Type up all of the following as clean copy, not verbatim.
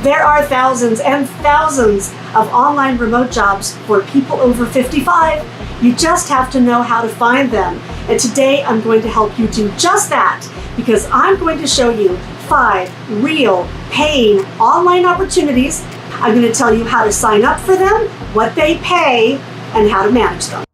There are thousands and thousands of online remote jobs for people over 55. You just have to know how to find them. And today I'm going to help you do just that, because I'm going to show you 5 real paying online opportunities. I'm going to tell you how to sign up for them, what they pay, and how to manage them.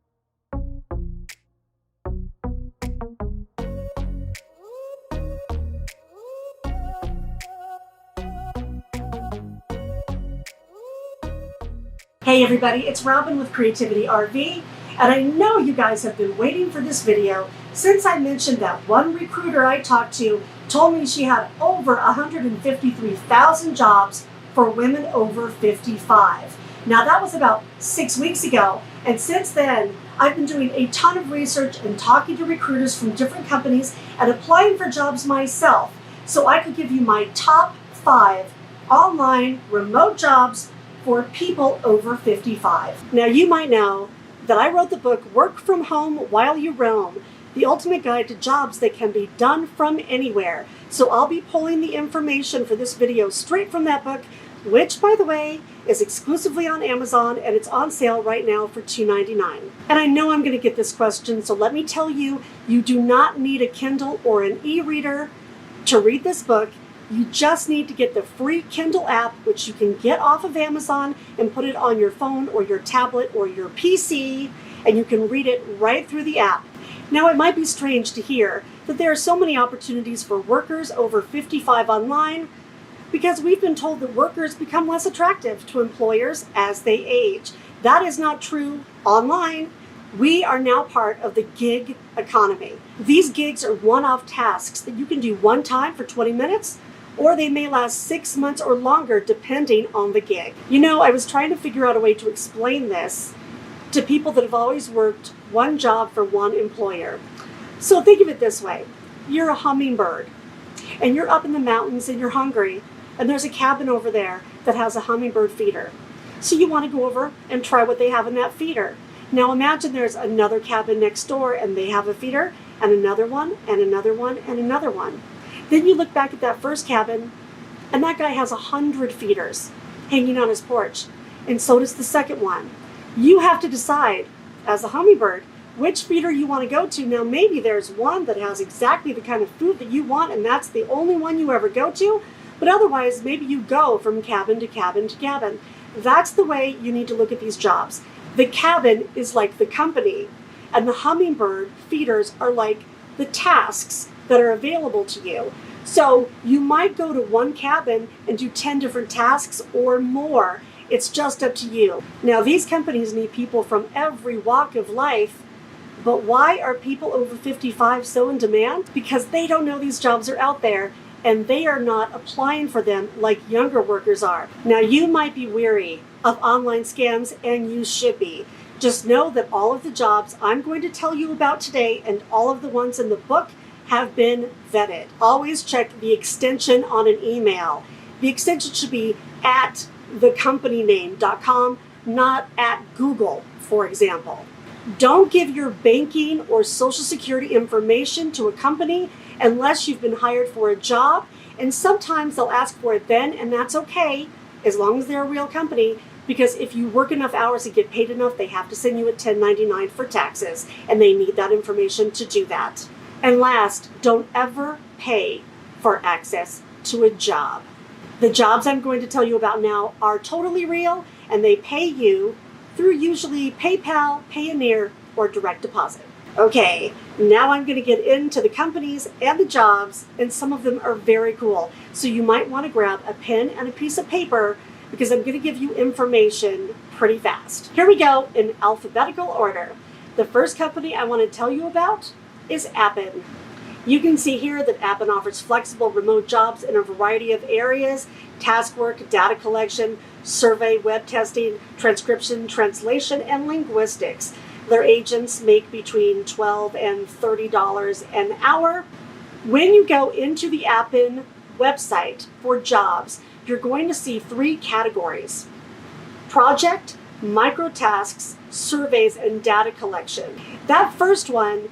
Hey everybody, it's Robin with Creativity RV, and I know you guys have been waiting for this video since I mentioned that one recruiter I talked to told me she had over 153,000 jobs for women over 55. Now that was about 6 weeks ago, and since then I've been doing a ton of research and talking to recruiters from different companies and applying for jobs myself, so I could give you my top 5 online remote jobs for people over 55. Now you might know that I wrote the book Work From Home While You Roam, the ultimate guide to jobs that can be done from anywhere. So I'll be pulling the information for this video straight from that book, which by the way is exclusively on Amazon and it's on sale right now for $2.99. And I know I'm going to get this question, so let me tell you, you do not need a Kindle or an e-reader to read this book. You just need to get the free Kindle app, which you can get off of Amazon and put it on your phone or your tablet or your PC, and you can read it right through the app. Now, it might be strange to hear that there are so many opportunities for workers over 55 online, because we've been told that workers become less attractive to employers as they age. That is not true online. We are now part of the gig economy. These gigs are one-off tasks that you can do one time for 20 minutes, or they may last 6 months or longer depending on the gig. You know, I was trying to figure out a way to explain this to people that have always worked one job for one employer. So think of it this way. You're a hummingbird, and you're up in the mountains and you're hungry, and there's a cabin over there that has a hummingbird feeder. So you want to go over and try what they have in that feeder. Now imagine there's another cabin next door and they have a feeder, and another one, and another one, and another one. Then you look back at that first cabin, and that guy has 100 feeders hanging on his porch, and so does the second one. You have to decide, as a hummingbird, which feeder you want to go to. Now maybe there's one that has exactly the kind of food that you want, and that's the only one you ever go to, but otherwise maybe you go from cabin to cabin to cabin. That's the way you need to look at these jobs. The cabin is like the company, and the hummingbird feeders are like the tasks that are available to you. So you might go to one cabin and do 10 different tasks or more. It's just up to you. Now these companies need people from every walk of life, but why are people over 55 so in demand? Because they don't know these jobs are out there, and they are not applying for them like younger workers are. Now you might be weary of online scams, and you should be. Just know that all of the jobs I'm going to tell you about today and all of the ones in the book have been vetted. Always check the extension on an email. The extension should be at thecompanyname.com, not at Google, for example. Don't give your banking or social security information to a company unless you've been hired for a job, and sometimes they'll ask for it then, and that's okay, as long as they're a real company, because if you work enough hours and get paid enough, they have to send you a 1099 for taxes, and they need that information to do that. And last, don't ever pay for access to a job. The jobs I'm going to tell you about now are totally real, and they pay you through usually PayPal, Payoneer, or direct deposit. Okay, now I'm going to get into the companies and the jobs, and some of them are very cool. So you might want to grab a pen and a piece of paper, because I'm going to give you information pretty fast. Here we go in alphabetical order. The first company I want to tell you about is Appen. You can see here that Appen offers flexible remote jobs in a variety of areas: task work, data collection, survey, web testing, transcription, translation, and linguistics. Their agents make between $12 and $30 an hour. When you go into the Appen website for jobs, you're going to see 3 categories: project, microtasks, surveys, and data collection. That first one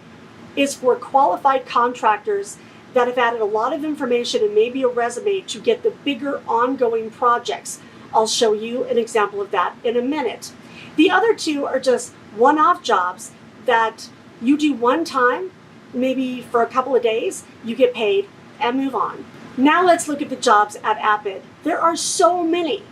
is for qualified contractors that have added a lot of information and maybe a resume to get the bigger ongoing projects. I'll show you an example of that in a minute. The other two are just one-off jobs that you do one time, maybe for a couple of days, you get paid and move on. Now let's look at the jobs at Appid. There are so many.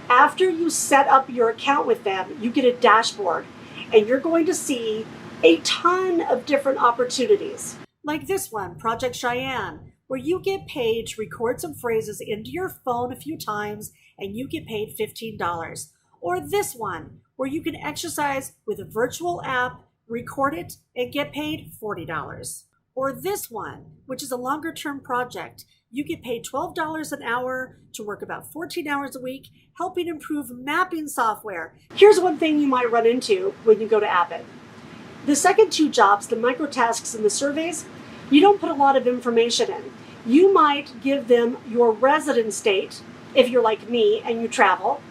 After you set up your account with them, you get a dashboard and you're going to see a ton of different opportunities. Like this one, Project Cheyenne, where you get paid to record some phrases into your phone a few times and you get paid $15. Or this one, where you can exercise with a virtual app, record it, and get paid $40. Or this one, which is a longer term project. You get paid $12 an hour to work about 14 hours a week, helping improve mapping software. Here's one thing you might run into when you go to Appid. The second two jobs, the microtasks and the surveys, you don't put a lot of information in. You might give them your resident state, if you're like me and you travel,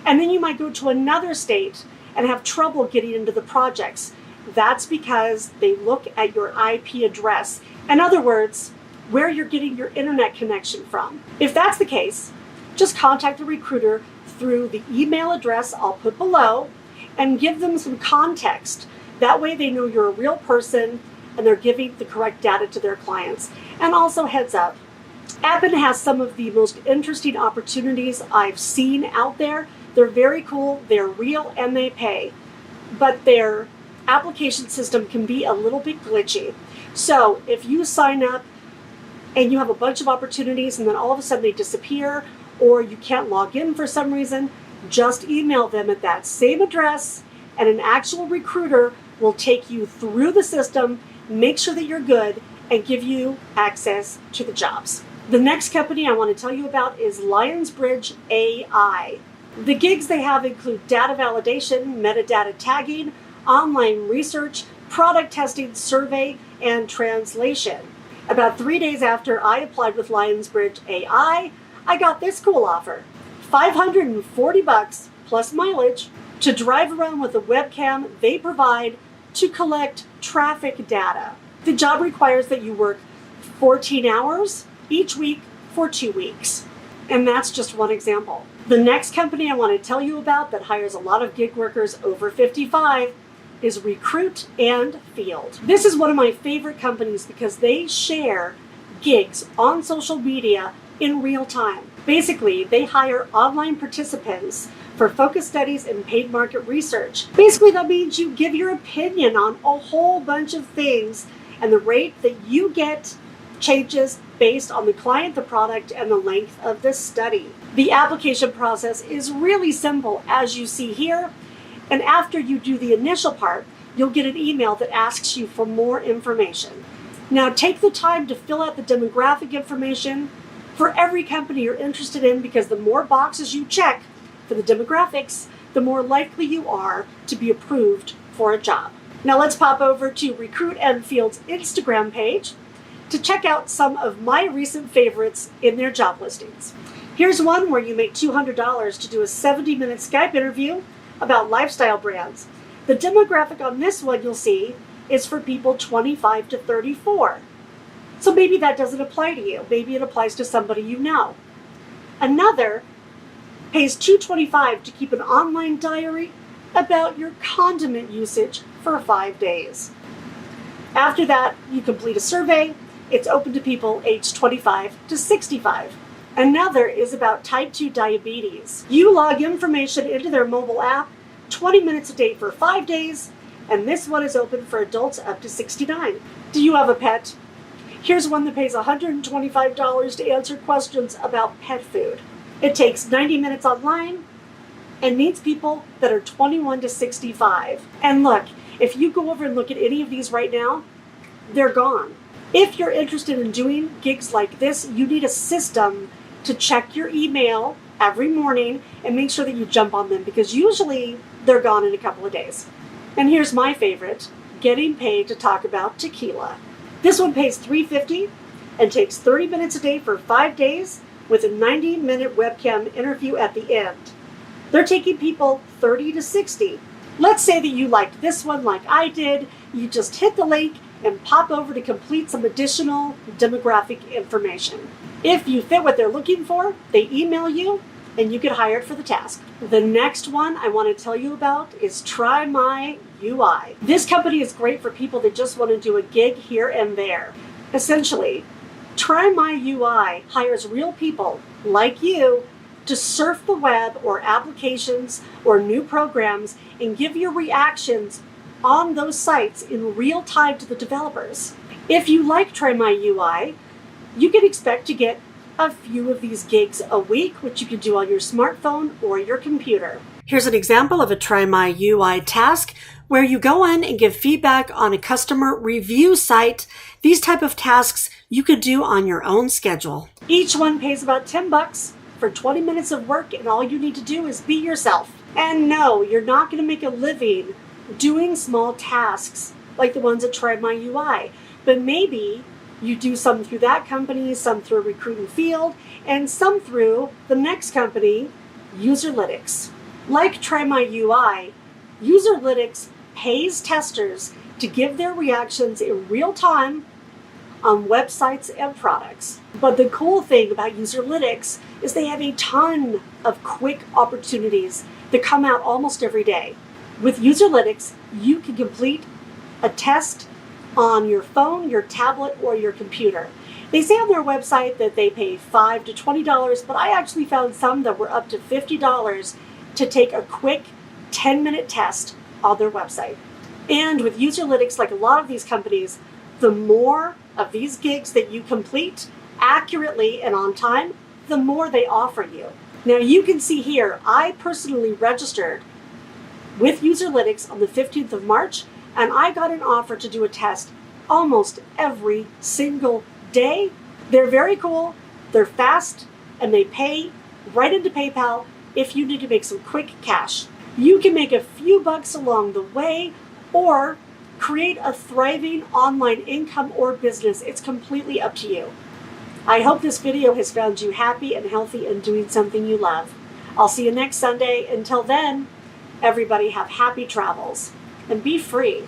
and then you might go to another state and have trouble getting into the projects. That's because they look at your IP address. In other words, where you're getting your internet connection from. If that's the case, just contact the recruiter through the email address I'll put below and give them some context. That way they know you're a real person and they're giving the correct data to their clients. And also, heads up, Appid has some of the most interesting opportunities I've seen out there. They're very cool, they're real, and they pay. But their application system can be a little bit glitchy. So if you sign up and you have a bunch of opportunities and then all of a sudden they disappear or you can't log in for some reason, just email them at that same address and an actual recruiter will take you through the system, make sure that you're good, and give you access to the jobs. The next company I want to tell you about is Lionsbridge AI. The gigs they have include data validation, metadata tagging, online research, product testing, survey, and translation. About 3 days after I applied with Lionsbridge AI, I got this cool offer. $540 plus mileage to drive around with a webcam they provide to collect traffic data. The job requires that you work 14 hours each week for 2 weeks. And that's just one example. The next company I want to tell you about that hires a lot of gig workers over 55 is Recruit and Field. This is one of my favorite companies because they share gigs on social media in real time. Basically, they hire online participants for focus studies and paid market research. Basically, that means you give your opinion on a whole bunch of things, and the rate that you get changes based on the client, the product, and the length of the study. The application process is really simple, as you see here. And after you do the initial part, you'll get an email that asks you for more information. Now take the time to fill out the demographic information for every company you're interested in, because the more boxes you check for the demographics, the more likely you are to be approved for a job. Now let's pop over to Recruit and Field's Instagram page to check out some of my recent favorites in their job listings. Here's one where you make $200 to do a 70-minute Skype interview about lifestyle brands. The demographic on this one, you'll see, is for people 25 to 34. So maybe that doesn't apply to you. Maybe it applies to somebody you know. Another pays $225 to keep an online diary about your condiment usage for 5 days. After that, you complete a survey. It's open to people aged 25 to 65. Another is about type 2 diabetes. You log information into their mobile app, 20 minutes a day for 5 days, and this one is open for adults up to 69. Do you have a pet? Here's one that pays $125 to answer questions about pet food. It takes 90 minutes online and needs people that are 21 to 65. And look, if you go over and look at any of these right now, they're gone. If you're interested in doing gigs like this, you need a system to check your email every morning and make sure that you jump on them, because usually they're gone in a couple of days. And here's my favorite, getting paid to talk about tequila. This one pays $350 and takes 30 minutes a day for 5 days with a 90-minute webcam interview at the end. They're taking people 30 to 60. Let's say that you liked this one like I did. You just hit the link and pop over to complete some additional demographic information. If you fit what they're looking for, they email you and you get hired for the task. The next one I want to tell you about is Try My UI. This company is great for people that just want to do a gig here and there. Essentially, Try My UI hires real people like you to surf the web or applications or new programs and give your reactions on those sites in real time to the developers. If you like Try My UI, you can expect to get a few of these gigs a week, which you can do on your smartphone or your computer. Here's an example of a Try My UI task where you go in and give feedback on a customer review site. These type of tasks you could do on your own schedule. Each one pays about $10 for 20 minutes of work, and all you need to do is be yourself. And no, you're not going to make a living doing small tasks like the ones at Try My UI, but maybe you do some through that company, some through Recruiting Field, and some through the next company, Userlytics. Like Try My UI, Userlytics pays testers to give their reactions in real time on websites and products. But the cool thing about Userlytics is they have a ton of quick opportunities that come out almost every day. With Userlytics, you can complete a test on your phone, your tablet, or your computer. They say on their website that they pay $5 to $20, but I actually found some that were up to $50 to take a quick 10-minute test on their website. And with Userlytics, like a lot of these companies, the more of these gigs that you complete accurately and on time, the more they offer you. Now you can see here, I personally registered with Userlytics on the 15th of March, and I got an offer to do a test almost every single day. They're very cool, they're fast, and they pay right into PayPal if you need to make some quick cash. You can make a few bucks along the way or create a thriving online income or business. It's completely up to you. I hope this video has found you happy and healthy and doing something you love. I'll see you next Sunday. Until then, everybody have happy travels and be free.